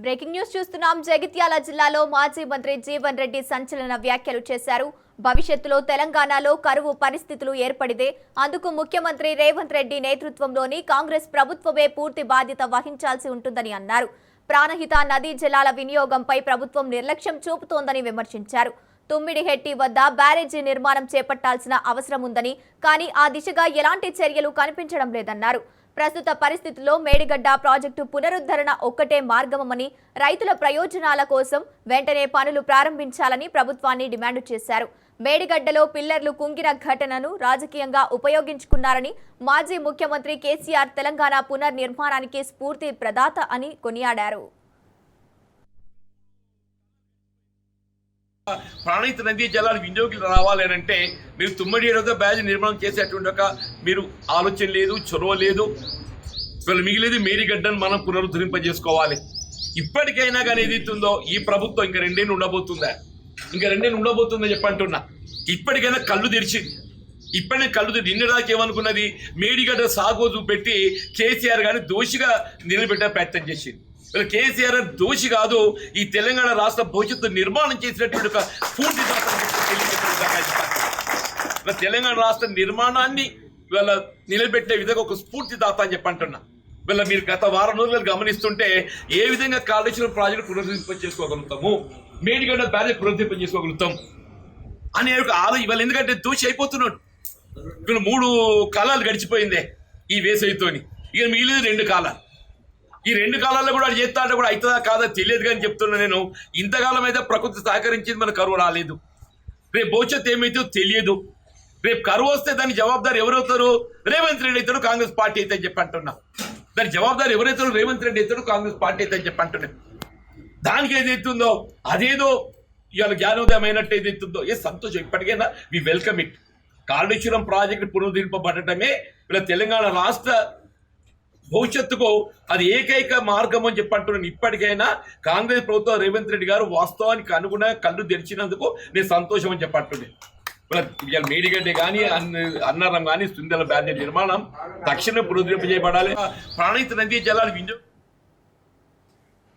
Breaking news చూస్తున్నాం. జగిత్యాల జిల్లాలో మాజీ మంత్రి జీవన్ రెడ్డి సంచలన వ్యాఖ్యలు చేశారు. భవిష్యత్తులో తెలంగాణలో కరువు పరిస్థితులు ఏర్పడితే అందుకు ముఖ్యమంత్రి రేవంత్ రెడ్డి నేతృత్వంలోని కాంగ్రెస్ ప్రభుత్వమే పూర్తి బాధ్యత వహించాల్సి ఉంటుందని అన్నారు. ప్రాణహిత నదీ జలాల వినియోగంపై ప్రభుత్వం నిర్లక్ష్యం చూపుతోందని విమర్శించారు. తుమ్మిడిహెట్టి వద్ద బ్యారేజీ నిర్మాణం చేపట్టాల్సిన అవసరం ఉందని, కానీ ఆ దిశగా ఎలాంటి చర్యలు కనిపించడం లేదన్నారు. ప్రస్తుత పరిస్థితుల్లో మేడిగడ్డ ప్రాజెక్టు పునరుద్ధరణ ఒక్కటే మార్గమని, రైతుల ప్రయోజనాల కోసం వెంటనే పనులు ప్రారంభించాలని ప్రభుత్వాన్ని డిమాండ్ చేశారు. మేడిగడ్డలో పిల్లర్లు కుంగిన ఘటనను రాజకీయంగా ఉపయోగించుకున్నారని, మాజీ ముఖ్యమంత్రి కేసీఆర్ తెలంగాణ పునర్నిర్మాణానికి స్ఫూర్తి ప్రదాత అని కొనియాడారు. ప్రాణహిత నదీ జలాలు వినియోగం రావాలి అంటే మీరు తుమ్మడి ఏడో బ్యాజ్ నిర్మాణం చేసేటువంటి ఒక మీరు ఆలోచన లేదు, చొరవ లేదు. వీళ్ళు మిగిలేదు మేడిగడ్డను మనం పునరుద్ధరింపజేసుకోవాలి. ఇప్పటికైనా కానీ ఏదైతుందో ఈ ప్రభుత్వం ఇంకా రెండేళ్ళు ఉండబోతుందని చెప్పంటున్నా. ఇప్పటికైనా కళ్ళు తెరిచింది. ఇప్పటికే కళ్ళు తెరిచి నిన్నదాకా ఏమనుకున్నది, మేడిగడ్డ సాగు చూపెట్టి కేసీఆర్ గారిని దోషిగా నిలబెట్టే ప్రయత్నం చేసింది. కేసీఆర్ దోషి కాదు, ఈ తెలంగాణ రాష్ట్ర భవిష్యత్తు నిర్మాణం చేసినటువంటి ఒక పూర్తి తెలంగాణ రాష్ట్ర నిర్మాణాన్ని వీళ్ళ నిలబెట్టే విధంగా ఒక స్ఫూర్తిదాత అని చెప్పంటున్నా. వీళ్ళ మీరు గత వారం రోజులు గమనిస్తుంటే ఏ విధంగా కాళేశ్వరం ప్రాజెక్టు పునరుద్ధరింప చేసుకోగలుగుతాము, మేడిగడ్డ బ్యారేజ్ పునరుద్ధరింప చేసుకోగలుగుతాం అని ఇవాళ ఎందుకంటే దోషి అయిపోతున్నాడు. వీళ్ళు 3 కాలాలు గడిచిపోయిందే ఈ వేసవితోని, ఇక మిగిలింది 2 కాలాలు. ఈ 2 కాలాల్లో కూడా అది చేస్తా అంటే కూడా అవుతుందా కాదా తెలియదు కానీ చెప్తున్నా నేను. ఇంతకాలం అయితే ప్రకృతి సహకరించింది, మన కరువు రాలేదు. రేపు భవిష్యత్తు ఏమైతే తెలియదు. రేపు కరువు వస్తే దాని జవాబుదారు ఎవరవుతారు? రేవంత్ రెడ్డి అవుతాడు, కాంగ్రెస్ పార్టీ అయితే అని చెప్పి అంటున్నా. దాని జవాబుదారు ఎవరైతారు? రేవంత్ రెడ్డి అవుతాడు, కాంగ్రెస్ పార్టీ అయితే అని చెప్పి అంటున్నా. దానికి ఏదైతుందో అదేదో ఇవాళ జ్ఞానోదయం అయినట్టు ఏదైతుందో సంతోషం. ఇప్పటికైనా we welcome it. Kaleshwaram project పునరుద్ధరింపబడటమే ఇలా తెలంగాణ రాష్ట్ర భవిష్యత్తుకు అది ఏకైక మార్గం అని చెప్పంటున్నాను. ఇప్పటికైనా కాంగ్రెస్ ప్రభుత్వం రేవంత్ రెడ్డి గారు వాస్తవానికి అనుగుణంగా కళ్ళు తెరిచినందుకు నేను సంతోషం అని చెప్పంటున్నాను. మేడిగడ్డ కానీ అన్నారం కానీ సుందర బ్యారేజ్ నిర్మాణం తక్షణమే పునరుద్ధరింపజేయబడాలి. ప్రాణహిత నదీ జలాలు వినియోగం